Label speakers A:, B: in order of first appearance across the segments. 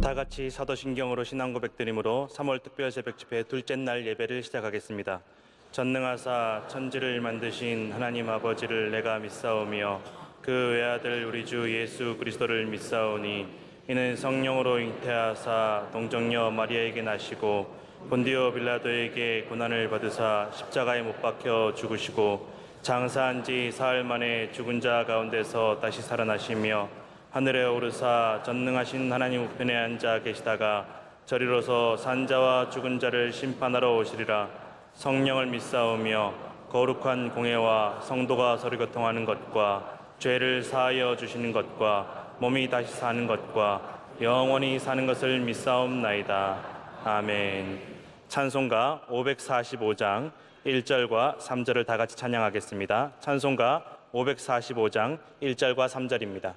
A: 다 같이 사도신경으로 신앙 고백드림으로 3월 특별 새벽 집회 둘째 날 예배를 시작하겠습니다. 전능하사 천지를 만드신 하나님 아버지를 내가 믿사오며 그 외아들 우리 주 예수 그리스도를 믿사오니 이는 성령으로 잉태하사 동정녀 마리아에게 나시고 본디오 빌라도에게 고난을 받으사 십자가에 못 박혀 죽으시고 장사한 지 사흘 만에 죽은 자 가운데서 다시 살아나시며 하늘에 오르사 전능하신 하나님 우편에 앉아 계시다가 저리로서 산자와 죽은 자를 심판하러 오시리라. 성령을 믿사오며 거룩한 공회와 성도가 서로 교통하는 것과 죄를 사하여 주시는 것과 몸이 다시 사는 것과 영원히 사는 것을 믿사옵나이다. 아멘. 찬송가 545장 1절과 3절을 다 같이 찬양하겠습니다. 찬송가 545장 1절과 3절입니다.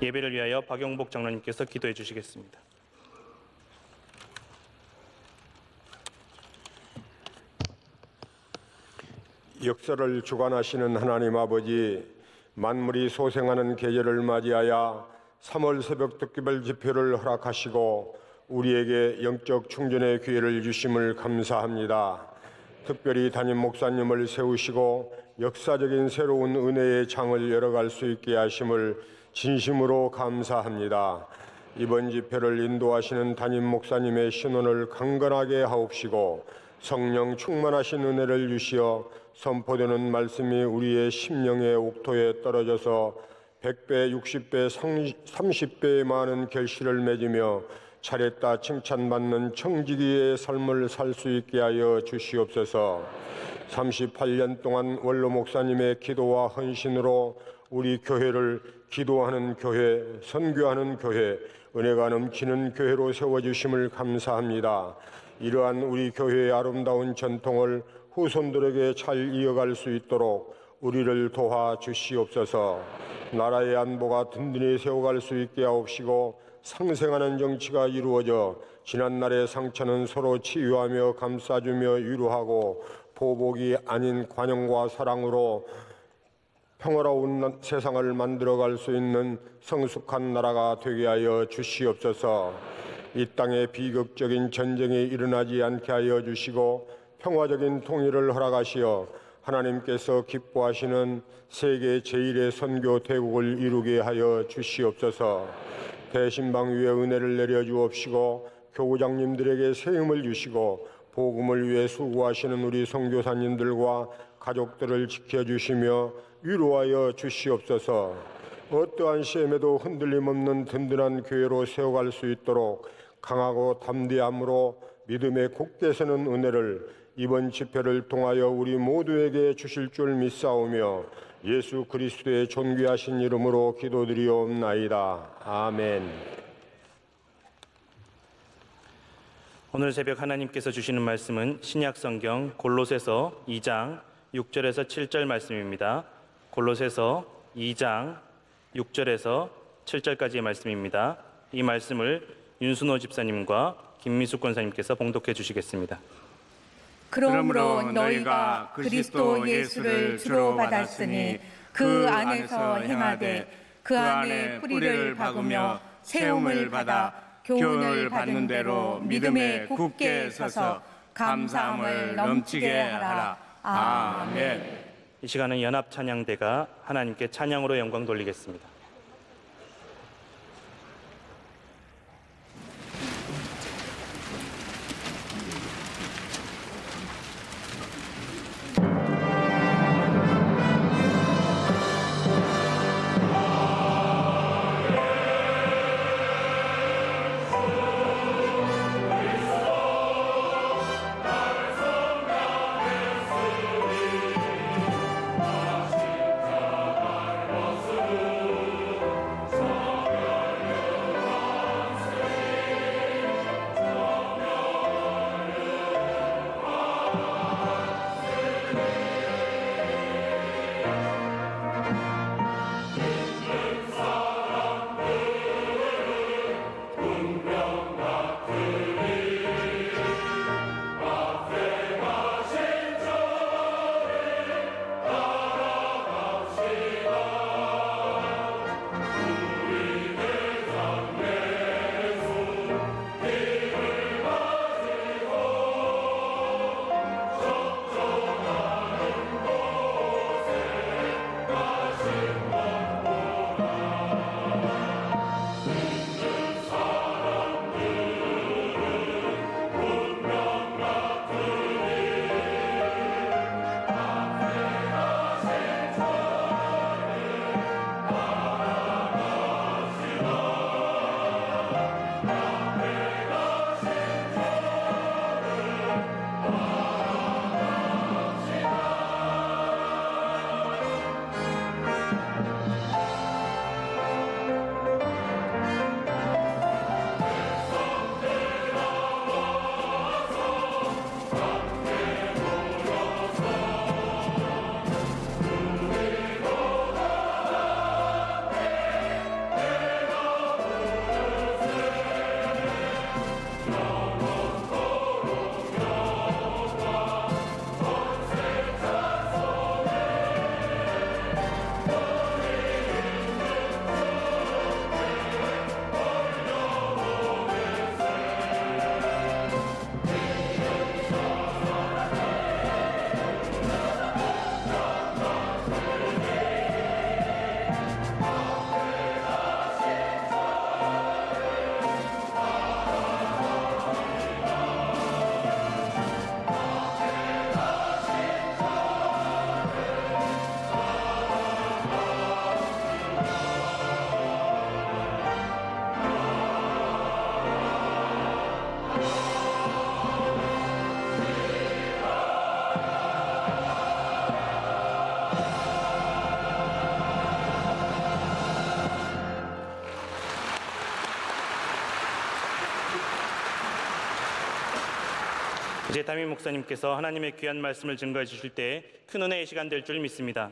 A: 예배를 위하여 박용복 장로님께서 기도해 주시겠습니다.
B: 역사를 주관하시는 하나님 아버지, 만물이 소생하는 계절을 맞이하여 3월 새벽 특별 집회를 허락하시고 우리에게 영적 충전의 기회를 주심을 감사합니다. 특별히 담임 목사님을 세우시고 역사적인 새로운 은혜의 장을 열어갈 수 있게 하심을 진심으로 감사합니다. 이번 집회를 인도하시는 담임 목사님의 신원을 강건하게 하옵시고 성령 충만하신 은혜를 주시어 선포되는 말씀이 우리의 심령의 옥토에 떨어져서 100배, 60배, 30배의 많은 결실을 맺으며 차례따 칭찬받는 청지기의 삶을 살 수 있게 하여 주시옵소서. 38년 동안 원로 목사님의 기도와 헌신으로 우리 교회를 기도하는 교회, 선교하는 교회, 은혜가 넘치는 교회로 세워주심을 감사합니다. 이러한 우리 교회의 아름다운 전통을 후손들에게 잘 이어갈 수 있도록 우리를 도와주시옵소서. 나라의 안보가 든든히 세워갈 수 있게 하옵시고 상생하는 정치가 이루어져 지난날의 상처는 서로 치유하며 감싸주며 위로하고 보복이 아닌 관용과 사랑으로 평화로운 세상을 만들어갈 수 있는 성숙한 나라가 되게 하여 주시옵소서. 이 땅에 비극적인 전쟁이 일어나지 않게 하여 주시고 평화적인 통일을 허락하시어 하나님께서 기뻐하시는 세계 제1의 선교 대국을 이루게 하여 주시옵소서. 대신방 위에 은혜를 내려 주옵시고 교구장님들에게 세움을 주시고 복음을 위해 수고하시는 우리 선교사님들과 가족들을 지켜주시며 위로하여 주시옵소서. 어떠한 시험에도 흔들림 없는 든든한 교회로 세워갈 수 있도록 강하고 담대함으로 믿음에 굳게 서는 은혜를 이번 집회를 통하여 우리 모두에게 주실 줄 믿사오며 예수 그리스도의 존귀하신 이름으로 기도드리옵나이다. 아멘.
A: 오늘 새벽 하나님께서 주시는 말씀은 신약성경 골로새서 2장 6절에서 7절 말씀입니다. 골로새서 2장 6절에서 7절까지의 말씀입니다. 이 말씀을 윤순호 집사님과 김미숙 권사님께서 봉독해 주시겠습니다.
C: 그러므로 너희가 그리스도 예수를 주로 받았으니 그 안에서 행하되 그 안에 뿌리를 박으며 세움을 받아 교훈을 받는 대로 믿음에 굳게 서서 감사함을 넘치게 하라. 아멘.
A: 이 시간은 연합 찬양대가 하나님께 찬양으로 영광 돌리겠습니다. 이제 담임 목사님께서 하나님의 귀한 말씀을 증거해 주실 때 큰 은혜의 시간 될 줄 믿습니다.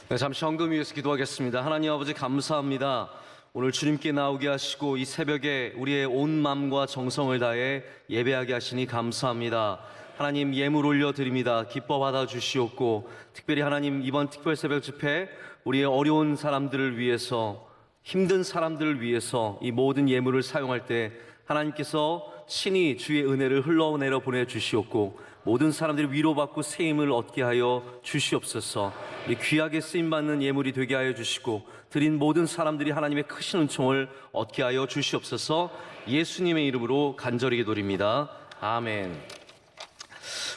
D: 네, 잠시 헌금 위해서 기도하겠습니다. 하나님 아버지 감사합니다. 오늘 주님께 나오게 하시고 이 새벽에 우리의 온 마음과 정성을 다해 예배하게 하시니 감사합니다. 하나님 예물 올려드립니다. 기뻐 받아주시옵고 특별히 하나님 이번 특별 새벽 집회 우리의 어려운 사람들을 위해서 힘든 사람들을 위해서 이 모든 예물을 사용할 때 하나님께서 친히 주의 은혜를 흘러내려 보내주시옵고 모든 사람들이 위로받고 세임을 얻게 하여 주시옵소서. 이 귀하게 쓰임받는 예물이 되게 하여 주시고 드린 모든 사람들이 하나님의 크신 은총을 얻게 하여 주시옵소서. 예수님의 이름으로 간절히 기도드립니다. 아멘.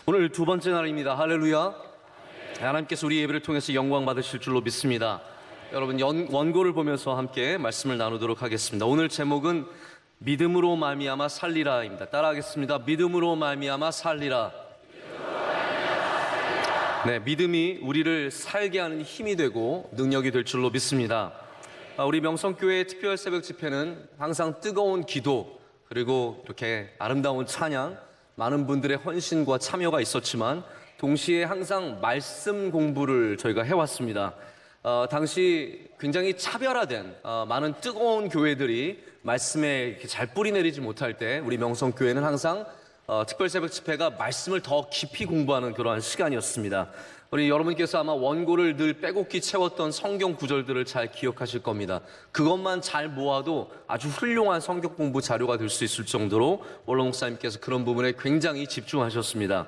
D: 오늘 두 번째 날입니다. 할렐루야. 하나님께서 우리 예배를 통해서 영광 받으실 줄로 믿습니다. 여러분 원고를 보면서 함께 말씀을 나누도록 하겠습니다. 오늘 제목은 믿음으로 말미암아 살리라입니다. 따라하겠습니다. 믿음으로 말미암아 살리라. 네, 믿음이 우리를 살게 하는 힘이 되고 능력이 될 줄로 믿습니다. 우리 명성교회 특별 새벽 집회는 항상 뜨거운 기도 그리고 이렇게 아름다운 찬양, 많은 분들의 헌신과 참여가 있었지만 동시에 항상 말씀 공부를 저희가 해왔습니다. 당시 굉장히 차별화된 많은 뜨거운 교회들이 말씀에 이렇게 잘 뿌리내리지 못할 때 우리 명성교회는 항상 특별 새벽 집회가 말씀을 더 깊이 공부하는 그러한 시간이었습니다. 우리 여러분께서 아마 원고를 늘 빼곡히 채웠던 성경 구절들을 잘 기억하실 겁니다. 그것만 잘 모아도 아주 훌륭한 성경 공부 자료가 될 수 있을 정도로 원로 목사님께서 그런 부분에 굉장히 집중하셨습니다.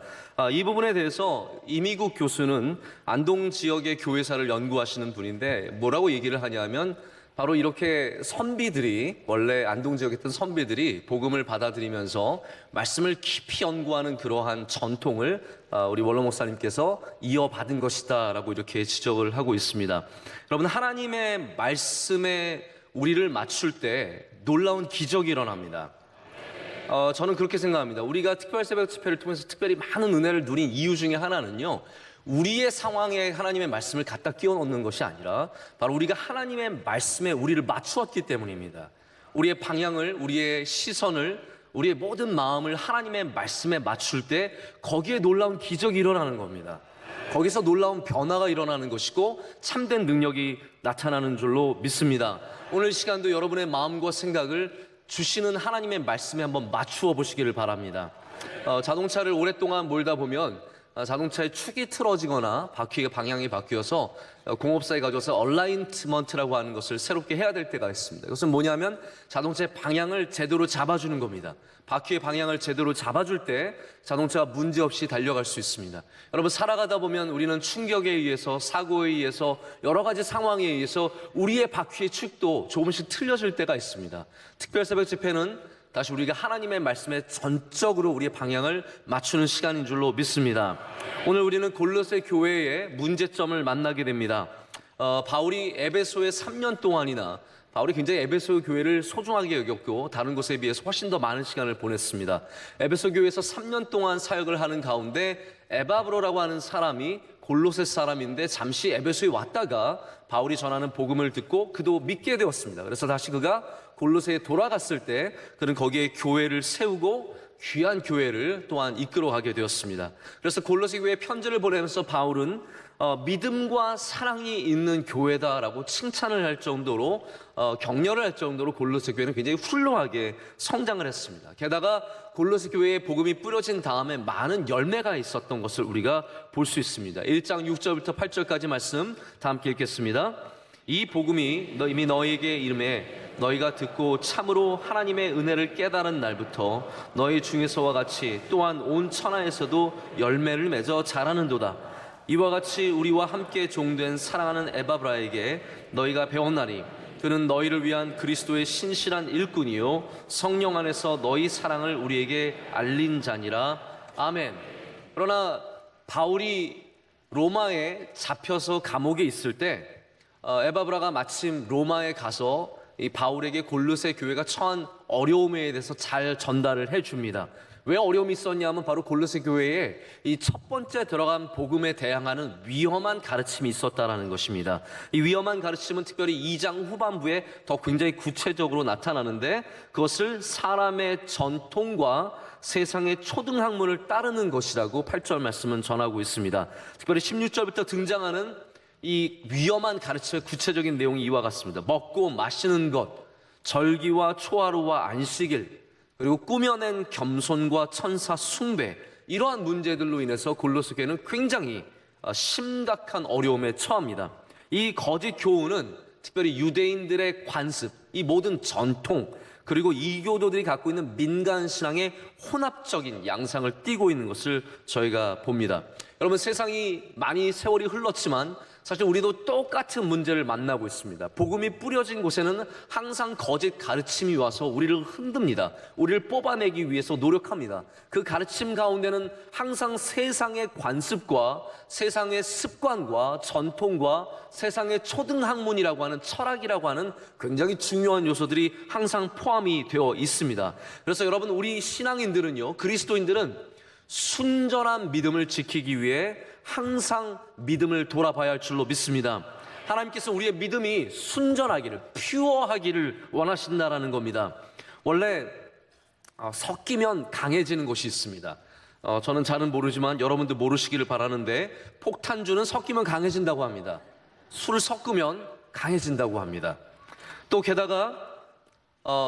D: 이 부분에 대해서 이미국 교수는 안동 지역의 교회사를 연구하시는 분인데 뭐라고 얘기를 하냐면 바로 이렇게 선비들이, 원래 안동 지역에 있던 선비들이 복음을 받아들이면서 말씀을 깊이 연구하는 그러한 전통을 우리 원로 목사님께서 이어받은 것이다 라고 이렇게 지적을 하고 있습니다. 여러분, 하나님의 말씀에 우리를 맞출 때 놀라운 기적이 일어납니다. 저는 그렇게 생각합니다. 우리가 특별 새벽 집회를 통해서 특별히 많은 은혜를 누린 이유 중에 하나는요, 우리의 상황에 하나님의 말씀을 갖다 끼워 넣는 것이 아니라 바로 우리가 하나님의 말씀에 우리를 맞추었기 때문입니다. 우리의 방향을, 우리의 시선을, 우리의 모든 마음을 하나님의 말씀에 맞출 때 거기에 놀라운 기적이 일어나는 겁니다. 거기서 놀라운 변화가 일어나는 것이고 참된 능력이 나타나는 줄로 믿습니다. 오늘 시간도 여러분의 마음과 생각을 주시는 하나님의 말씀에 한번 맞추어 보시기를 바랍니다. 자동차를 오랫동안 몰다 보면 자동차의 축이 틀어지거나 바퀴의 방향이 바뀌어서 공업사에 가져와서 얼라인트먼트라고 하는 것을 새롭게 해야 될 때가 있습니다. 그것은 뭐냐면 자동차의 방향을 제대로 잡아주는 겁니다. 바퀴의 방향을 제대로 잡아줄 때 자동차가 문제없이 달려갈 수 있습니다. 여러분, 살아가다 보면 우리는 충격에 의해서, 사고에 의해서, 여러 가지 상황에 의해서 우리의 바퀴의 축도 조금씩 틀려질 때가 있습니다. 특별 새벽 집회는 다시 우리가 하나님의 말씀에 전적으로 우리의 방향을 맞추는 시간인 줄로 믿습니다. 오늘 우리는 골로새 교회의 문제점을 만나게 됩니다. 바울이 에베소에 3년 동안이나 바울이 굉장히 에베소 교회를 소중하게 여겼고 다른 곳에 비해서 훨씬 더 많은 시간을 보냈습니다. 에베소 교회에서 3년 동안 사역을 하는 가운데 에바브로라고 하는 사람이 골로새 사람인데 잠시 에베소에 왔다가 바울이 전하는 복음을 듣고 그도 믿게 되었습니다. 그래서 다시 그가 골로새에 돌아갔을 때 그는 거기에 교회를 세우고 귀한 교회를 또한 이끌어가게 되었습니다. 그래서 골로새 교회에 편지를 보내면서 바울은 믿음과 사랑이 있는 교회다라고 칭찬을 할 정도로 격려를 할 정도로 골로새 교회는 굉장히 훌륭하게 성장을 했습니다. 게다가 골로새 교회에 복음이 뿌려진 다음에 많은 열매가 있었던 것을 우리가 볼 수 있습니다. 1장 6절부터 8절까지 말씀 다 함께 읽겠습니다. 이 복음이 이미 너희에게 이름에 너희가 듣고 참으로 하나님의 은혜를 깨달은 날부터 너희 중에서와 같이 또한 온 천하에서도 열매를 맺어 자라는도다. 이와 같이 우리와 함께 종된 사랑하는 에바브라에게 너희가 배웠나니 그는 너희를 위한 그리스도의 신실한 일꾼이요 성령 안에서 너희 사랑을 우리에게 알린 자니라. 아멘. 그러나 바울이 로마에 잡혀서 감옥에 있을 때 에바브라가 마침 로마에 가서 이 바울에게 골로새 교회가 처한 어려움에 대해서 잘 전달을 해줍니다. 왜 어려움이 있었냐면 바로 골로새 교회에 이 첫 번째 들어간 복음에 대항하는 위험한 가르침이 있었다라는 것입니다. 이 위험한 가르침은 특별히 2장 후반부에 더 굉장히 구체적으로 나타나는데 그것을 사람의 전통과 세상의 초등학문을 따르는 것이라고 8절 말씀은 전하고 있습니다. 특별히 16절부터 등장하는 이 위험한 가르침의 구체적인 내용이 이와 같습니다. 먹고 마시는 것, 절기와 초하루와 안식일, 그리고 꾸며낸 겸손과 천사 숭배, 이러한 문제들로 인해서 골로새 교회는 굉장히 심각한 어려움에 처합니다. 이 거짓 교훈은 특별히 유대인들의 관습, 이 모든 전통, 그리고 이교도들이 갖고 있는 민간 신앙의 혼합적인 양상을 띠고 있는 것을 저희가 봅니다. 여러분, 세상이 많이 세월이 흘렀지만 사실 우리도 똑같은 문제를 만나고 있습니다. 복음이 뿌려진 곳에는 항상 거짓 가르침이 와서 우리를 흔듭니다. 우리를 뽑아내기 위해서 노력합니다. 그 가르침 가운데는 항상 세상의 관습과 세상의 습관과 전통과 세상의 초등학문이라고 하는 철학이라고 하는 굉장히 중요한 요소들이 항상 포함이 되어 있습니다. 그래서 여러분, 우리 신앙인들은요, 그리스도인들은 순전한 믿음을 지키기 위해 항상 믿음을 돌아봐야 할 줄로 믿습니다. 하나님께서 우리의 믿음이 순전하기를, 퓨어하기를 원하신다라는 겁니다. 원래 섞이면 강해지는 것이 있습니다. 저는 잘은 모르지만 여러분도 모르시기를 바라는데 폭탄주는 섞이면 강해진다고 합니다. 술을 섞으면 강해진다고 합니다. 또 게다가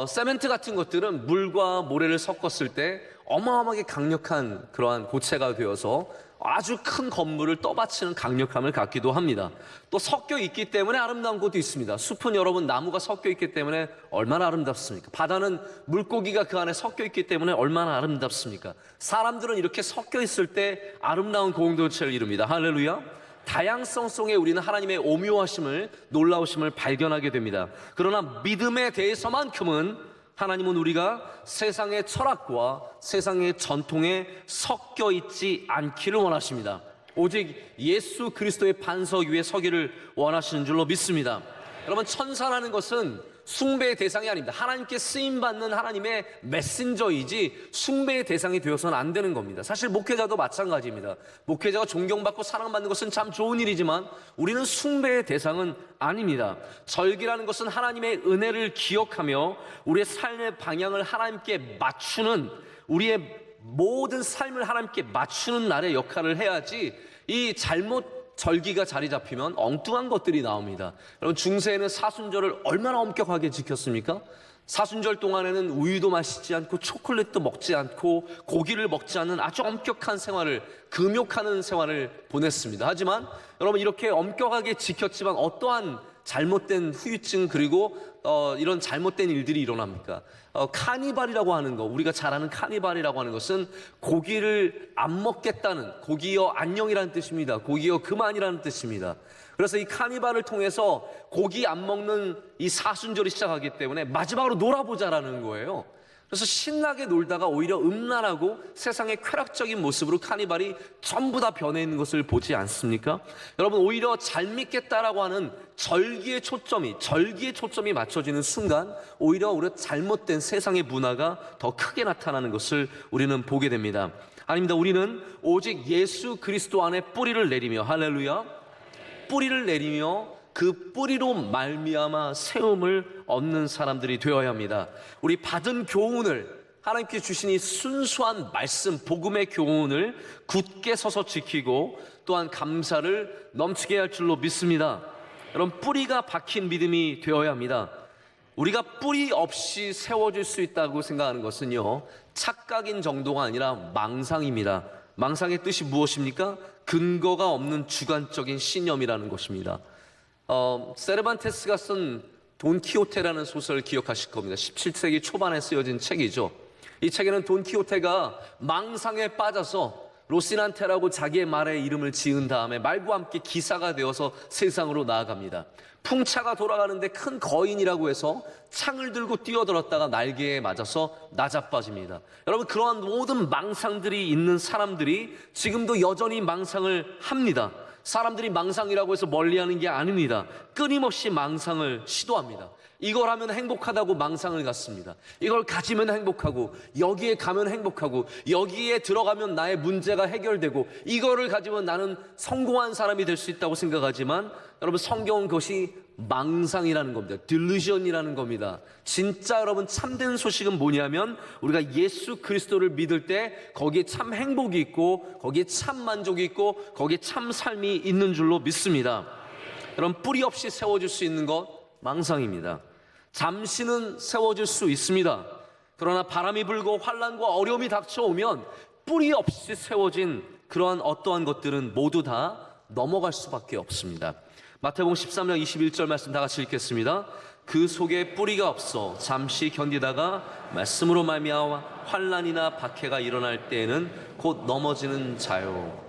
D: 세멘트 같은 것들은 물과 모래를 섞었을 때 어마어마하게 강력한 그러한 고체가 되어서 아주 큰 건물을 떠받치는 강력함을 갖기도 합니다. 또 섞여 있기 때문에 아름다운 곳도 있습니다. 숲은 여러분 나무가 섞여 있기 때문에 얼마나 아름답습니까? 바다는 물고기가 그 안에 섞여 있기 때문에 얼마나 아름답습니까? 사람들은 이렇게 섞여 있을 때 아름다운 공동체를 이룹니다. 할렐루야. 다양성 속에 우리는 하나님의 오묘하심을, 놀라우심을 발견하게 됩니다. 그러나 믿음에 대해서만큼은 하나님은 우리가 세상의 철학과 세상의 전통에 섞여 있지 않기를 원하십니다. 오직 예수 그리스도의 반석 위에 서기를 원하시는 줄로 믿습니다. 여러분, 천사라는 것은 숭배의 대상이 아닙니다. 하나님께 쓰임받는 하나님의 메신저이지 숭배의 대상이 되어서는 안 되는 겁니다. 사실 목회자도 마찬가지입니다. 목회자가 존경받고 사랑받는 것은 참 좋은 일이지만 우리는 숭배의 대상은 아닙니다. 절기라는 것은 하나님의 은혜를 기억하며 우리의 삶의 방향을 하나님께 맞추는, 우리의 모든 삶을 하나님께 맞추는 날의 역할을 해야지, 이 잘못 절기가 자리 잡히면 엉뚱한 것들이 나옵니다. 여러분, 중세에는 사순절을 얼마나 엄격하게 지켰습니까? 사순절 동안에는 우유도 마시지 않고 초콜릿도 먹지 않고 고기를 먹지 않는 아주 엄격한 생활을, 금욕하는 생활을 보냈습니다. 하지만 여러분, 이렇게 엄격하게 지켰지만 어떠한 잘못된 후유증, 그리고 이런 잘못된 일들이 일어납니까? 카니발이라고 하는 거, 우리가 잘 아는 카니발이라고 하는 것은 고기를 안 먹겠다는, 고기여 안녕이라는 뜻입니다. 고기여 그만이라는 뜻입니다. 그래서 이 카니발을 통해서 고기 안 먹는 이 사순절이 시작하기 때문에 마지막으로 놀아보자라는 거예요. 그래서 신나게 놀다가 오히려 음란하고 세상의 쾌락적인 모습으로 카니발이 전부 다 변해 있는 것을 보지 않습니까? 여러분, 오히려 잘 믿겠다라고 하는 절기의 초점이 맞춰지는 순간 오히려 우리가 잘못된 세상의 문화가 더 크게 나타나는 것을 우리는 보게 됩니다. 아닙니다. 우리는 오직 예수 그리스도 안에 뿌리를 내리며, 할렐루야, 뿌리를 내리며 그 뿌리로 말미암아 세움을 얻는 사람들이 되어야 합니다. 우리 받은 교훈을, 하나님께 주신 이 순수한 말씀, 복음의 교훈을 굳게 서서 지키고 또한 감사를 넘치게 할 줄로 믿습니다. 여러분, 뿌리가 박힌 믿음이 되어야 합니다. 우리가 뿌리 없이 세워질 수 있다고 생각하는 것은요, 착각인 정도가 아니라 망상입니다. 망상의 뜻이 무엇입니까? 근거가 없는 주관적인 신념이라는 것입니다. 세르반테스가 쓴 돈키호테라는 소설을 기억하실 겁니다. 17세기 초반에 쓰여진 책이죠. 이 책에는 돈키호테가 망상에 빠져서 로시난테라고 자기의 말의 이름을 지은 다음에 말과 함께 기사가 되어서 세상으로 나아갑니다. 풍차가 돌아가는데 큰 거인이라고 해서 창을 들고 뛰어들었다가 날개에 맞아서 나자빠집니다. 여러분, 그러한 모든 망상들이 있는 사람들이 지금도 여전히 망상을 합니다. 사람들이 망상이라고 해서 멀리하는 게 아닙니다. 끊임없이 망상을 시도합니다. 이걸 하면 행복하다고 망상을 갖습니다. 이걸 가지면 행복하고, 여기에 가면 행복하고, 여기에 들어가면 나의 문제가 해결되고, 이거를 가지면 나는 성공한 사람이 될 수 있다고 생각하지만, 여러분, 성경은 그것이 망상이라는 겁니다. 딜루전이라는 겁니다. 진짜 여러분, 참된 소식은 뭐냐면 우리가 예수 그리스도를 믿을 때 거기에 참 행복이 있고, 거기에 참 만족이 있고, 거기에 참 삶이 있는 줄로 믿습니다. 여러분, 뿌리 없이 세워질 수 있는 것 망상입니다. 잠시는 세워질 수 있습니다. 그러나 바람이 불고 환난과 어려움이 닥쳐오면 뿌리 없이 세워진 그러한 어떠한 것들은 모두 다 넘어갈 수밖에 없습니다. 마태복음 13장 21절 말씀 다 같이 읽겠습니다. 그 속에 뿌리가 없어 잠시 견디다가 말씀으로 말미암아 환난이나 박해가 일어날 때에는 곧 넘어지는 자요.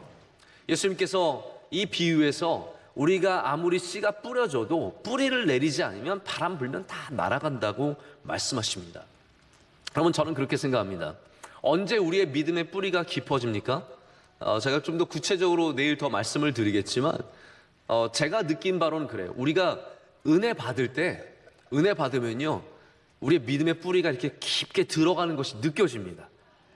D: 예수님께서 이 비유에서 우리가 아무리 씨가 뿌려져도 뿌리를 내리지 않으면 바람 불면 다 날아간다고 말씀하십니다. 여러분, 저는 그렇게 생각합니다. 언제 우리의 믿음의 뿌리가 깊어집니까? 제가 좀 더 구체적으로 내일 더 말씀을 드리겠지만, 제가 느낀 바로는 그래요. 우리가 은혜 받으면요, 우리의 믿음의 뿌리가 이렇게 깊게 들어가는 것이 느껴집니다.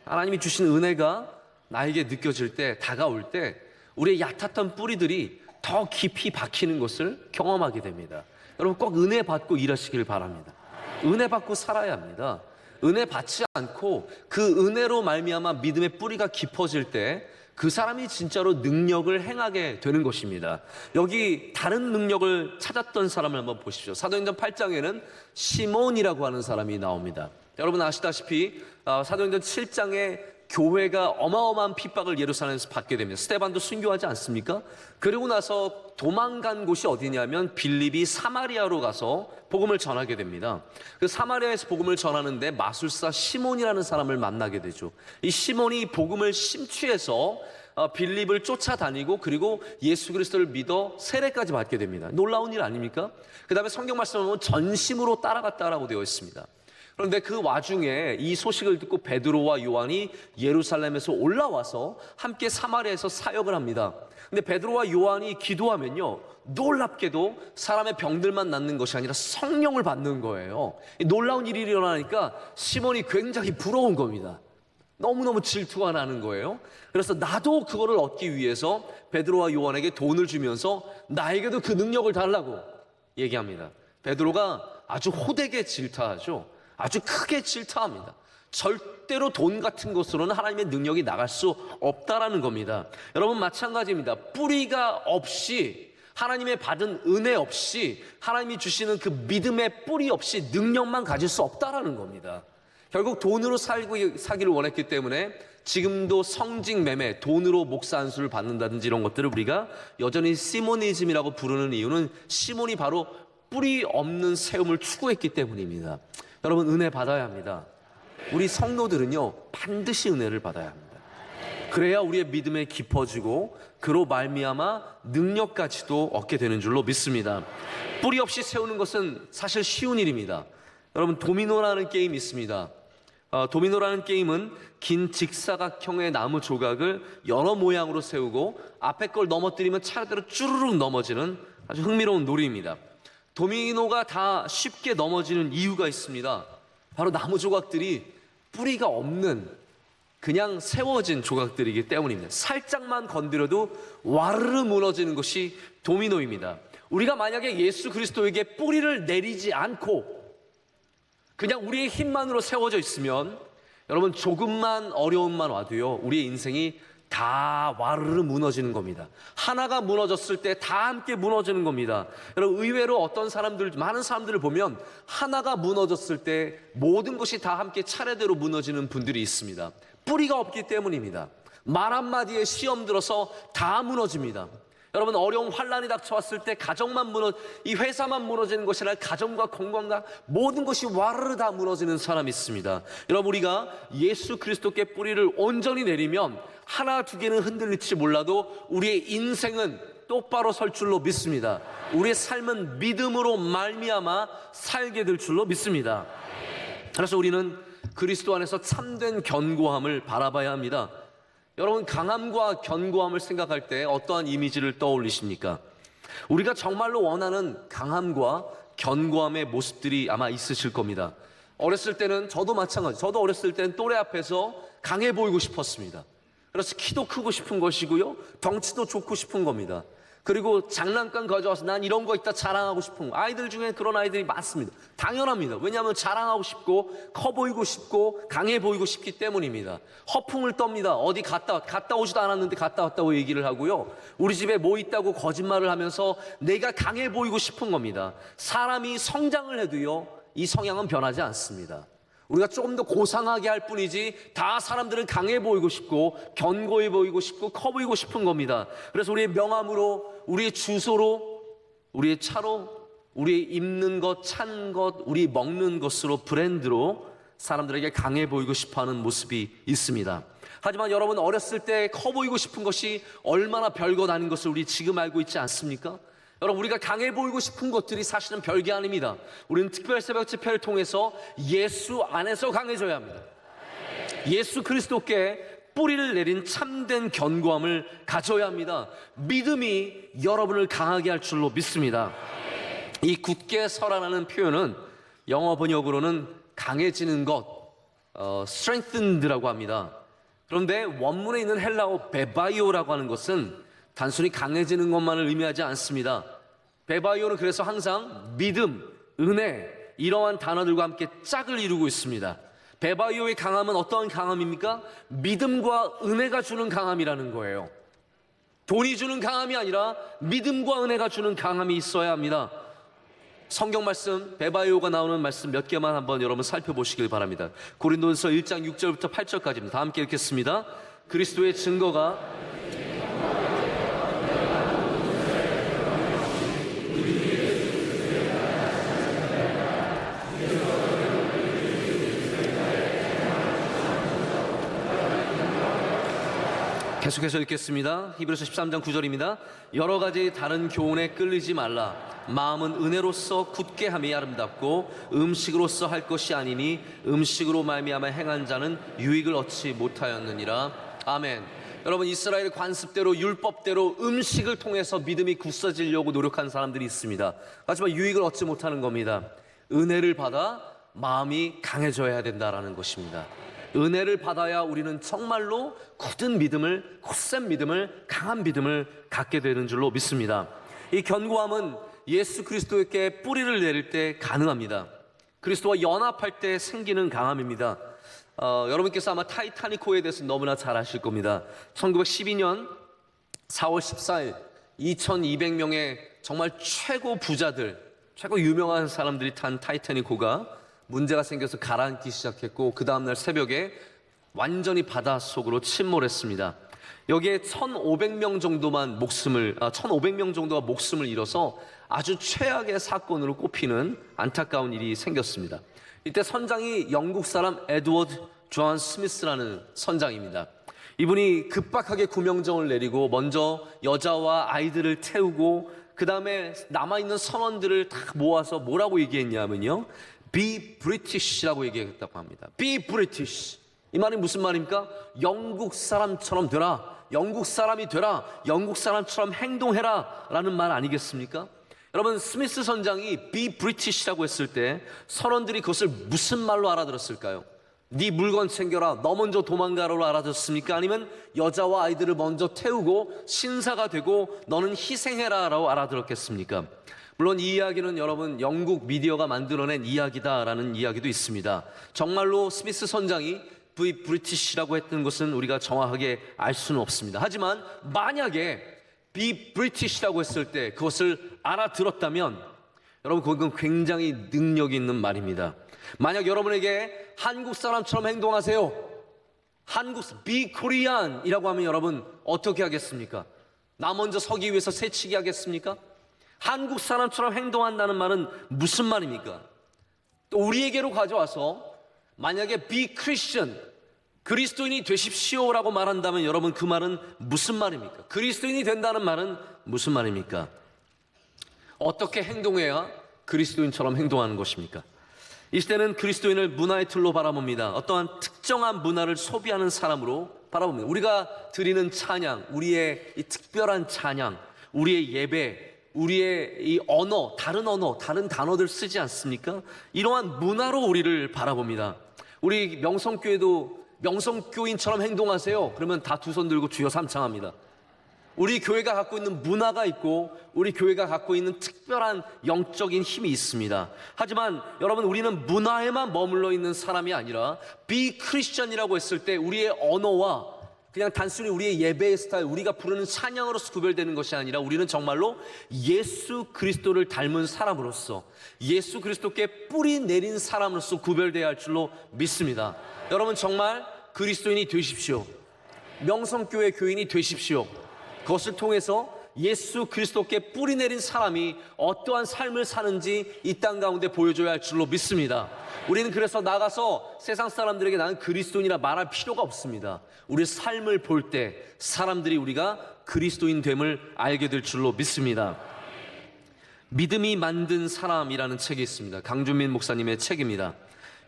D: 하나님이 주신 은혜가 나에게 느껴질 때, 다가올 때 우리의 얕았던 뿌리들이 더 깊이 박히는 것을 경험하게 됩니다. 여러분, 꼭 은혜 받고 일하시길 바랍니다. 은혜 받고 살아야 합니다. 은혜 받지 않고 그 은혜로 말미암아 믿음의 뿌리가 깊어질 때 그 사람이 진짜로 능력을 행하게 되는 것입니다. 여기 다른 능력을 찾았던 사람을 한번 보십시오. 사도행전 8장에는 시몬이라고 하는 사람이 나옵니다. 여러분 아시다시피 사도행전 7장에 교회가 어마어마한 핍박을 예루살렘에서 받게 됩니다. 스데반도 순교하지 않습니까? 그리고 나서 도망간 곳이 어디냐면 빌립이 사마리아로 가서 복음을 전하게 됩니다. 그 사마리아에서 복음을 전하는데 마술사 시몬이라는 사람을 만나게 되죠. 이 시몬이 복음을 심취해서 빌립을 쫓아다니고 그리고 예수 그리스도를 믿어 세례까지 받게 됩니다. 놀라운 일 아닙니까? 그 다음에 성경 말씀을 보면 전심으로 따라갔다라고 되어 있습니다. 그런데 그 와중에 이 소식을 듣고 베드로와 요한이 예루살렘에서 올라와서 함께 사마리아에서 사역을 합니다. 근데 베드로와 요한이 기도하면요, 놀랍게도 사람의 병들만 낫는 것이 아니라 성령을 받는 거예요. 놀라운 일이 일어나니까 시몬이 굉장히 부러운 겁니다. 너무너무 질투가 나는 거예요. 그래서 나도 그거를 얻기 위해서 베드로와 요한에게 돈을 주면서 나에게도 그 능력을 달라고 얘기합니다. 베드로가 아주 호되게 질타하죠. 아주 크게 질타합니다. 절대로 돈 같은 것으로는 하나님의 능력이 나갈 수 없다라는 겁니다. 여러분 마찬가지입니다. 뿌리가 없이, 하나님의 받은 은혜 없이, 하나님이 주시는 그 믿음의 뿌리 없이 능력만 가질 수 없다라는 겁니다. 결국 돈으로 사기를 원했기 때문에 지금도 성직 매매, 돈으로 목사 안수를 받는다든지 이런 것들을 우리가 여전히 시모니즘이라고 부르는 이유는 시몬이 바로 뿌리 없는 세움을 추구했기 때문입니다. 여러분 은혜 받아야 합니다. 우리 성도들은요 반드시 은혜를 받아야 합니다. 그래야 우리의 믿음에 깊어지고 그로 말미암아 능력까지도 얻게 되는 줄로 믿습니다. 뿌리 없이 세우는 것은 사실 쉬운 일입니다. 여러분 도미노라는 게임이 있습니다. 도미노라는 게임은 긴 직사각형의 나무 조각을 여러 모양으로 세우고 앞에 걸 넘어뜨리면 차례대로 쭈르륵 넘어지는 아주 흥미로운 놀이입니다. 도미노가 다 쉽게 넘어지는 이유가 있습니다. 바로 나무 조각들이 뿌리가 없는 그냥 세워진 조각들이기 때문입니다. 살짝만 건드려도 와르르 무너지는 것이 도미노입니다. 우리가 만약에 예수 그리스도에게 뿌리를 내리지 않고 그냥 우리의 힘만으로 세워져 있으면 여러분 조금만 어려움만 와도요 우리의 인생이 다 와르르 무너지는 겁니다. 하나가 무너졌을 때 다 함께 무너지는 겁니다. 여러분 의외로 어떤 사람들, 많은 사람들을 보면 하나가 무너졌을 때 모든 것이 다 함께 차례대로 무너지는 분들이 있습니다. 뿌리가 없기 때문입니다. 말 한마디에 시험 들어서 다 무너집니다. 여러분 어려운 환란이 닥쳐왔을 때 가정만 이 회사만 무너지는 것이 아니라 가정과 건강과 모든 것이 와르르 다 무너지는 사람이 있습니다. 여러분 우리가 예수 그리스도께 뿌리를 온전히 내리면 하나 두 개는 흔들릴지 몰라도 우리의 인생은 똑바로 설 줄로 믿습니다. 우리의 삶은 믿음으로 말미암아 살게 될 줄로 믿습니다. 그래서 우리는 그리스도 안에서 참된 견고함을 바라봐야 합니다. 여러분 강함과 견고함을 생각할 때 어떠한 이미지를 떠올리십니까? 우리가 정말로 원하는 강함과 견고함의 모습들이 아마 있으실 겁니다. 어렸을 때는 저도 마찬가지, 저도 어렸을 때는 또래 앞에서 강해 보이고 싶었습니다. 그래서 키도 크고 싶은 것이고요 덩치도 좋고 싶은 겁니다. 그리고 장난감 가져와서 난 이런 거 있다 자랑하고 싶은 거. 아이들 중에 그런 아이들이 많습니다. 당연합니다. 왜냐하면 자랑하고 싶고 커 보이고 싶고 강해 보이고 싶기 때문입니다. 허풍을 떱니다. 어디 갔다 오지도 않았는데 갔다 왔다고 얘기를 하고요 우리 집에 뭐 있다고 거짓말을 하면서 내가 강해 보이고 싶은 겁니다. 사람이 성장을 해도요 이 성향은 변하지 않습니다. 우리가 조금 더 고상하게 할 뿐이지 다 사람들은 강해 보이고 싶고 견고해 보이고 싶고 커 보이고 싶은 겁니다. 그래서 우리의 명함으로, 우리의 주소로, 우리의 차로, 우리의 입는 것, 찬 것, 우리 먹는 것으로 브랜드로 사람들에게 강해 보이고 싶어하는 모습이 있습니다. 하지만 여러분 어렸을 때 커 보이고 싶은 것이 얼마나 별것 아닌 것을 우리 지금 알고 있지 않습니까? 여러분 우리가 강해 보이고 싶은 것들이 사실은 별게 아닙니다. 우리는 특별 새벽 집회를 통해서 예수 안에서 강해져야 합니다. 예수 그리스도께 뿌리를 내린 참된 견고함을 가져야 합니다. 믿음이 여러분을 강하게 할 줄로 믿습니다. 이 굳게 서라라는 표현은 영어 번역으로는 강해지는 것, strengthened라고 합니다. 그런데 원문에 있는 헬라어 베바이오라고 하는 것은 단순히 강해지는 것만을 의미하지 않습니다. 베바이오는 그래서 항상 믿음, 은혜 이러한 단어들과 함께 짝을 이루고 있습니다. 베바이오의 강함은 어떠한 강함입니까? 믿음과 은혜가 주는 강함이라는 거예요. 돈이 주는 강함이 아니라 믿음과 은혜가 주는 강함이 있어야 합니다. 성경 말씀, 베바이오가 나오는 말씀 몇 개만 한번 여러분 살펴보시길 바랍니다. 고린도전서 1장 6절부터 8절까지입니다. 다 함께 읽겠습니다. 그리스도의 증거가 계속해서 읽겠습니다. 히브리서 13장 9절입니다. 여러 가지 다른 교훈에 끌리지 말라. 마음은 은혜로서 굳게 함이 아름답고 음식으로서 할 것이 아니니 음식으로 말미암아 행한 자는 유익을 얻지 못하였느니라. 아멘. 여러분, 이스라엘 관습대로 율법대로 음식을 통해서 믿음이 굳어지려고 노력한 사람들이 있습니다. 하지만 유익을 얻지 못하는 겁니다. 은혜를 받아 마음이 강해져야 된다라는 것입니다. 은혜를 받아야 우리는 정말로 굳은 믿음을, 굳센 믿음을, 강한 믿음을 갖게 되는 줄로 믿습니다. 이 견고함은 예수 그리스도에게 뿌리를 내릴 때 가능합니다. 그리스도와 연합할 때 생기는 강함입니다. 여러분께서 아마 타이타닉호에 대해서 너무나 잘 아실 겁니다. 1912년 4월 14일 2200명의 정말 최고 부자들, 최고 유명한 사람들이 탄 타이타닉호가 문제가 생겨서 가라앉기 시작했고, 그 다음날 새벽에 완전히 바닷속으로 침몰했습니다. 여기에 1500명 정도가 목숨을 잃어서 아주 최악의 사건으로 꼽히는 안타까운 일이 생겼습니다. 이때 선장이 영국 사람 에드워드 존 스미스라는 선장입니다. 이분이 급박하게 구명정을 내리고 먼저 여자와 아이들을 태우고 그 다음에 남아있는 선원들을 다 모아서 뭐라고 얘기했냐면요, Be British라고 얘기했다고 합니다. Be British. 이 말이 무슨 말입니까? 영국 사람처럼 되라. 영국 사람이 되라. 영국 사람처럼 행동해라. 라는 말 아니겠습니까? 여러분, 스미스 선장이 Be British라고 했을 때 선원들이 그것을 무슨 말로 알아들었을까요? 네 물건 챙겨라, 너 먼저 도망가라로 알아들었습니까? 아니면 여자와 아이들을 먼저 태우고 신사가 되고 너는 희생해라 라고 알아들었겠습니까? 물론 이 이야기는 여러분 영국 미디어가 만들어낸 이야기다라는 이야기도 있습니다. 정말로 스미스 선장이 Be British라고 했던 것은 우리가 정확하게 알 수는 없습니다. 하지만 만약에 Be British라고 했을 때 그것을 알아들었다면 여러분, 그건 굉장히 능력이 있는 말입니다. 만약 여러분에게 한국 사람처럼 행동하세요, Be Korean이라고 하면 여러분 어떻게 하겠습니까? 나 먼저 서기 위해서 새치기 하겠습니까? 한국 사람처럼 행동한다는 말은 무슨 말입니까? 또 우리에게로 가져와서 만약에 Be Christian, 그리스도인이 되십시오라고 말한다면 여러분 그 말은 무슨 말입니까? 그리스도인이 된다는 말은 무슨 말입니까? 어떻게 행동해야 그리스도인처럼 행동하는 것입니까? 이 시대는 그리스도인을 문화의 틀로 바라봅니다. 어떠한 특정한 문화를 소비하는 사람으로 바라봅니다. 우리가 드리는 찬양, 우리의 이 특별한 찬양, 우리의 예배, 우리의 이 언어, 다른 단어들 쓰지 않습니까? 이러한 문화로 우리를 바라봅니다. 우리 명성교회도 명성교인처럼 행동하세요. 그러면 다 두 손 들고 주여 삼창합니다. 우리 교회가 갖고 있는 문화가 있고 우리 교회가 갖고 있는 특별한 영적인 힘이 있습니다. 하지만 여러분, 우리는 문화에만 머물러 있는 사람이 아니라 Be Christian이라고 했을 때 우리의 언어와 그냥 단순히 우리의 예배의 스타일, 우리가 부르는 찬양으로서 구별되는 것이 아니라 우리는 정말로 예수 그리스도를 닮은 사람으로서, 예수 그리스도께 뿌리 내린 사람으로서 구별되어야 할 줄로 믿습니다. 여러분, 정말 그리스도인이 되십시오. 명성교회 교인이 되십시오. 그것을 통해서 예수 그리스도께 뿌리 내린 사람이 어떠한 삶을 사는지 이 땅 가운데 보여줘야 할 줄로 믿습니다. 우리는 그래서 나가서 세상 사람들에게 나는 그리스도인이라 말할 필요가 없습니다. 우리 삶을 볼 때 사람들이 우리가 그리스도인 됨을 알게 될 줄로 믿습니다. 믿음이 만든 사람이라는 책이 있습니다. 강준민 목사님의 책입니다.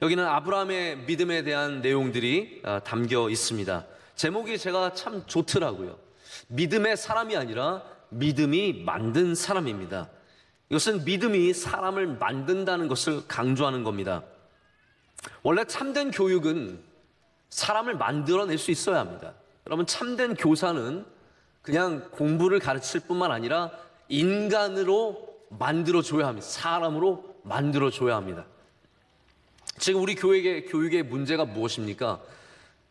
D: 여기는 아브라함의 믿음에 대한 내용들이 담겨 있습니다. 제목이 제가 참 좋더라고요. 믿음의 사람이 아니라 믿음이 만든 사람입니다. 이것은 믿음이 사람을 만든다는 것을 강조하는 겁니다. 원래 참된 교육은 사람을 만들어낼 수 있어야 합니다. 여러분, 참된 교사는 그냥 공부를 가르칠 뿐만 아니라 인간으로 만들어줘야 합니다. 사람으로 만들어줘야 합니다. 지금 우리 교육의 문제가 무엇입니까?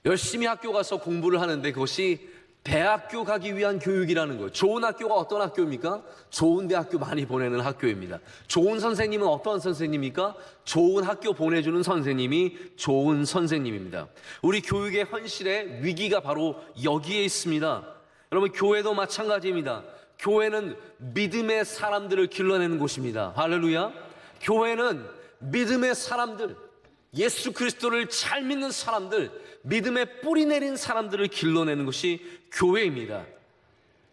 D: 열심히 학교 가서 공부를 하는데 그것이 대학교 가기 위한 교육이라는 거예요. 좋은 학교가 어떤 학교입니까? 좋은 대학교 많이 보내는 학교입니다. 좋은 선생님은 어떤 선생님입니까? 좋은 학교 보내주는 선생님이 좋은 선생님입니다. 우리 교육의 현실의 위기가 바로 여기에 있습니다. 여러분, 교회도 마찬가지입니다. 교회는 믿음의 사람들을 길러내는 곳입니다. 할렐루야. 교회는 믿음의 사람들, 예수 그리스도를 잘 믿는 사람들, 믿음의 뿌리 내린 사람들을 길러내는 것이 교회입니다.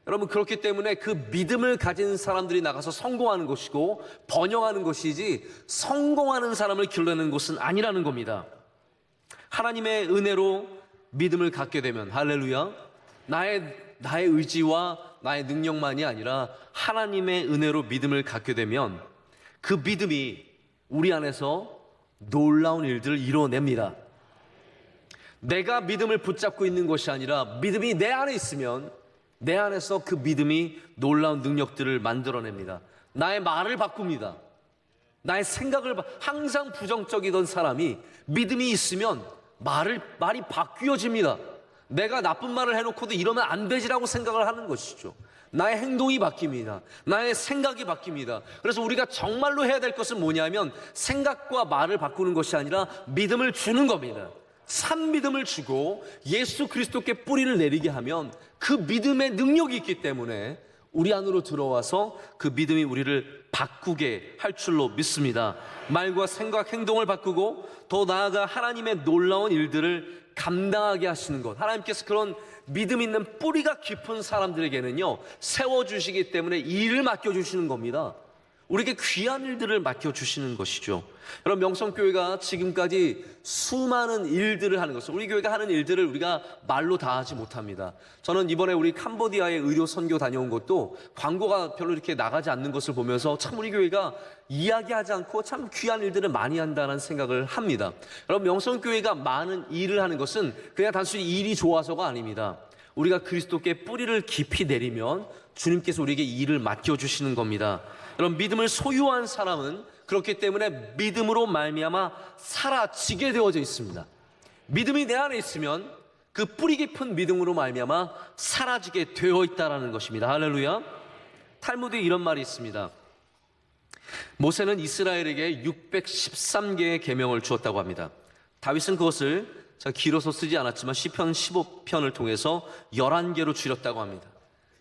D: 여러분, 그렇기 때문에 그 믿음을 가진 사람들이 나가서 성공하는 것이고 번영하는 것이지 성공하는 사람을 길러내는 곳은 아니라는 겁니다. 하나님의 은혜로 믿음을 갖게 되면, 할렐루야, 나의 의지와 나의 능력만이 아니라 하나님의 은혜로 믿음을 갖게 되면 그 믿음이 우리 안에서 놀라운 일들을 이뤄냅니다. 내가 믿음을 붙잡고 있는 것이 아니라 믿음이 내 안에 있으면 내 안에서 그 믿음이 놀라운 능력들을 만들어냅니다. 나의 말을 바꿉니다. 나의 생각을 항상 부정적이던 사람이 믿음이 있으면 말이 바뀌어집니다. 내가 나쁜 말을 해놓고도 이러면 안 되지라고 생각을 하는 것이죠. 나의 행동이 바뀝니다. 나의 생각이 바뀝니다. 그래서 우리가 정말로 해야 될 것은 뭐냐면 생각과 말을 바꾸는 것이 아니라 믿음을 주는 겁니다. 산 믿음을 주고 예수 그리스도께 뿌리를 내리게 하면 그 믿음의 능력이 있기 때문에 우리 안으로 들어와서 그 믿음이 우리를 바꾸게 할 줄로 믿습니다. 말과 생각, 행동을 바꾸고 더 나아가 하나님의 놀라운 일들을 감당하게 하시는 것, 하나님께서 그런 믿음 있는 뿌리가 깊은 사람들에게는요 세워주시기 때문에 일을 맡겨주시는 겁니다. 우리에게 귀한 일들을 맡겨주시는 것이죠. 여러분, 명성교회가 지금까지 수많은 일들을 하는 것을, 우리 교회가 하는 일들을 우리가 말로 다 하지 못합니다. 저는 이번에 우리 캄보디아에 의료 선교 다녀온 것도 광고가 별로 이렇게 나가지 않는 것을 보면서 참 우리 교회가 이야기하지 않고 참 귀한 일들을 많이 한다는 생각을 합니다. 여러분, 명성교회가 많은 일을 하는 것은 그냥 단순히 일이 좋아서가 아닙니다. 우리가 그리스도께 뿌리를 깊이 내리면 주님께서 우리에게 일을 맡겨주시는 겁니다. 여러분, 믿음을 소유한 사람은 그렇기 때문에 믿음으로 말미암아 사라지게 되어져 있습니다. 믿음이 내 안에 있으면 그 뿌리 깊은 믿음으로 말미암아 사라지게 되어 있다라는 것입니다. 할렐루야. 탈무드에 이런 말이 있습니다. 모세는 이스라엘에게 613개의 계명을 주었다고 합니다. 다윗은 그것을 제가 길어서 쓰지 않았지만 시편 15편을 통해서 11개로 줄였다고 합니다.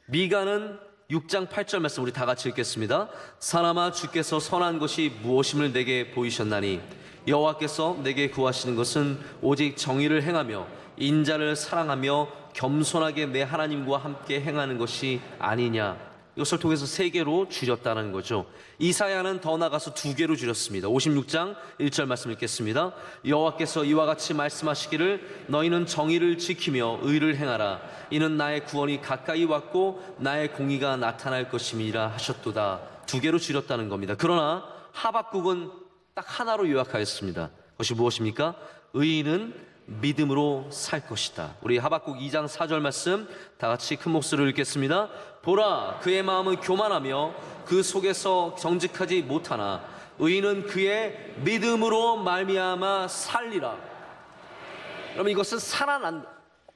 D: 미가는 6장 8절 말씀 우리 다 같이 읽겠습니다. 사람아, 주께서 선한 것이 무엇임을 내게 보이셨나니 여호와께서 내게 구하시는 것은 오직 정의를 행하며 인자를 사랑하며 겸손하게 내 하나님과 함께 행하는 것이 아니냐. 이것을 통해서 3개로 줄였다는 거죠. 이사야는 더 나가서 2개로 줄였습니다. 56장 1절 말씀 읽겠습니다. 여호와께서 이와 같이 말씀하시기를 너희는 정의를 지키며 의를 행하라. 이는 나의 구원이 가까이 왔고 나의 공의가 나타날 것임이라 하셨도다. 2개로 줄였다는 겁니다. 그러나 하박국은 딱 하나로 요약하였습니다. 그것이 무엇입니까? 의인은 믿음으로 살 것이다. 우리 하박국 2장 4절 말씀 다 같이 큰 목소리로 읽겠습니다. 보라, 그의 마음은 교만하며 그 속에서 정직하지 못하나 의인은 그의 믿음으로 말미암아 살리라. 그럼 이것은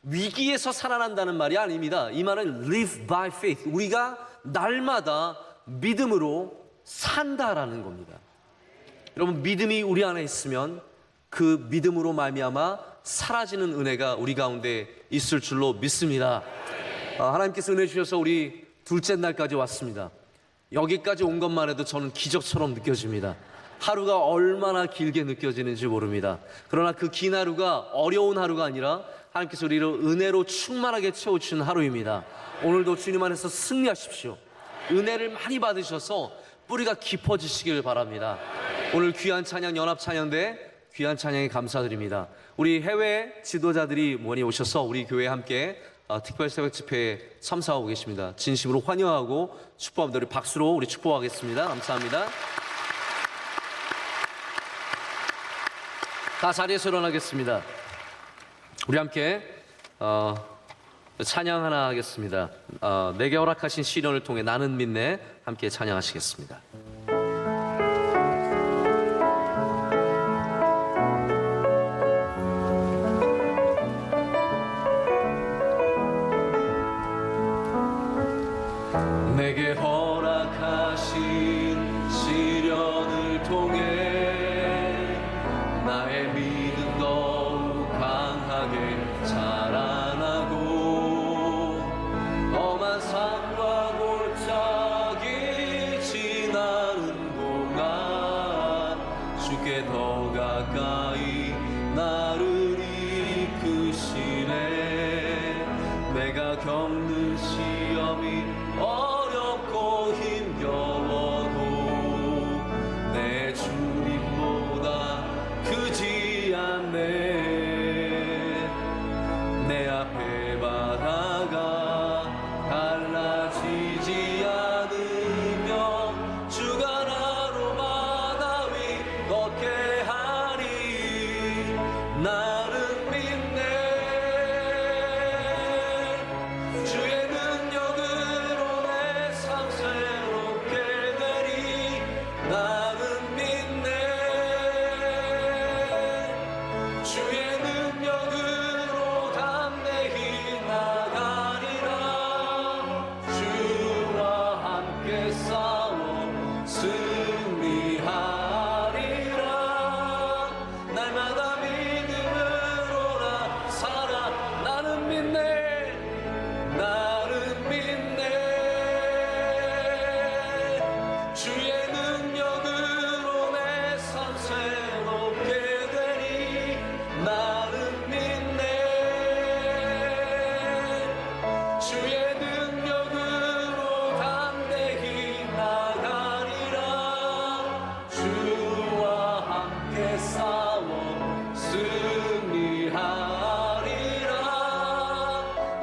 D: 위기에서 살아난다는 말이 아닙니다. 이 말은 live by faith, 우리가 날마다 믿음으로 산다라는 겁니다. 여러분, 믿음이 우리 안에 있으면 그 믿음으로 말미암아 사라지는 은혜가 우리 가운데 있을 줄로 믿습니다. 하나님께서 은혜 주셔서 우리 둘째 날까지 왔습니다. 여기까지 온 것만 해도 저는 기적처럼 느껴집니다. 하루가 얼마나 길게 느껴지는지 모릅니다. 그러나 그 긴 하루가 어려운 하루가 아니라 하나님께서 우리를 은혜로 충만하게 채워주신 하루입니다. 오늘도 주님 안에서 승리하십시오. 은혜를 많이 받으셔서 뿌리가 깊어지시길 바랍니다. 오늘 귀한 찬양, 연합 찬양대 귀한 찬양에 감사드립니다. 우리 해외 지도자들이 많이 오셔서 우리 교회에 함께 특별 새벽 집회에 참석하고 계십니다. 진심으로 환영하고 축복합니다. 우리 박수로 우리 축복하겠습니다. 감사합니다. 다 자리에서 일어나겠습니다. 우리 함께 찬양 하나 하겠습니다. 내게 허락하신 시련을 통해 나는 믿네, 함께 찬양하시겠습니다. 내게 허락하신 시련을 통해 나의 믿음 더욱 강하게 자라나고 험한 산과 골짜기 지나는 동안 주께 더 가까이 나를 이끄시네. 내가 겪는 시험이 어렵고 힘겨워도 내 주님보다 크지 않네. 내 앞에 바다가 갈라지지 않으며 주가 나로 바다 위 걷게 하리. 나는 믿네. 주의 능력으로 내 삶 새롭게 되리. 나는 믿네. 주의 능력으로 담대히 나가리라. 주와 함께 싸워 승리하리라. 날마다 믿음으로 나 살아. 나는 믿네. 나는 믿네. 주의 능력으로 내 삶 새롭게 되리. 나는 믿네. 주의 능력으로 담대히 나가리라. 주와 함께 싸워 승리하리라.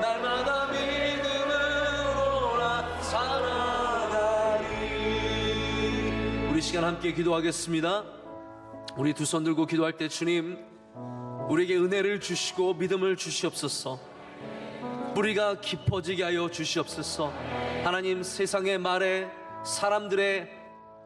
D: 날마다 믿음으로 나 살아가리. 우리 시간 함께 기도하겠습니다. 우리 두 손 들고 기도할 때 주님, 우리에게 은혜를 주시고 믿음을 주시옵소서. 뿌리가 깊어지게 하여 주시옵소서. 하나님, 세상의 말에, 사람들의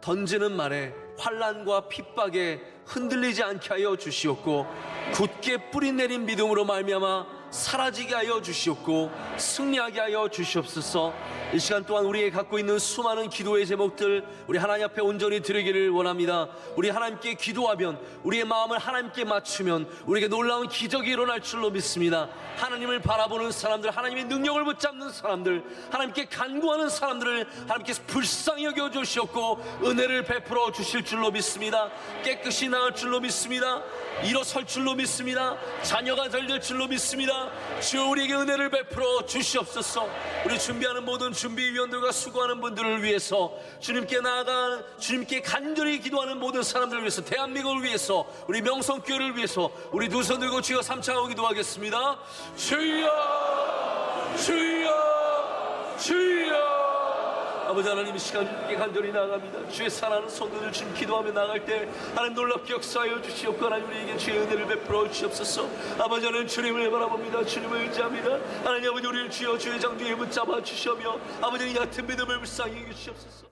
D: 던지는 말에, 환난과 핍박에 흔들리지 않게 하여 주시옵고 굳게 뿌리 내린 믿음으로 말미암아 사라지게 하여 주시옵고 승리하게 하여 주시옵소서. 이 시간 또한 우리의 갖고 있는 수많은 기도의 제목들 우리 하나님 앞에 온전히 드리기를 원합니다. 우리 하나님께 기도하면, 우리의 마음을 하나님께 맞추면 우리에게 놀라운 기적이 일어날 줄로 믿습니다. 하나님을 바라보는 사람들, 하나님의 능력을 붙잡는 사람들, 하나님께 간구하는 사람들을 하나님께서 불쌍히 여겨 주시옵고 은혜를 베풀어 주실 줄로 믿습니다. 깨끗이 나을 줄로 믿습니다. 일어설 줄로 믿습니다. 자녀가 잘 될 줄로 믿습니다. 주여, 우리에게 은혜를 베풀어 주시옵소서. 우리 준비하는 모든 준비위원들과 수고하는 분들을 위해서, 주님께 나아가 주님께 간절히 기도하는 모든 사람들을 위해서, 대한민국을 위해서, 우리 명성교회를 위해서 우리 두 손 들고 주여 삼창하고 기도하겠습니다. 주여, 주여, 주여. 아버지 하나님, 이 시간 주님께 간절히 나아갑니다. 주의 사랑하는 성도들 주님 기도하며 나갈 때 하나님 놀랍게 역사하여 주시옵고 하나님 우리에게 주의 은혜를 베풀어 주시옵소서. 아버지 하나님, 주님을 바라봅니다. 주님을 의지합니다. 하나님 아버지, 우리를 주여 주의 장중에 붙잡아 주시오며 아버지 이 얕은 믿음을 불쌍히 여겨 주시옵소서.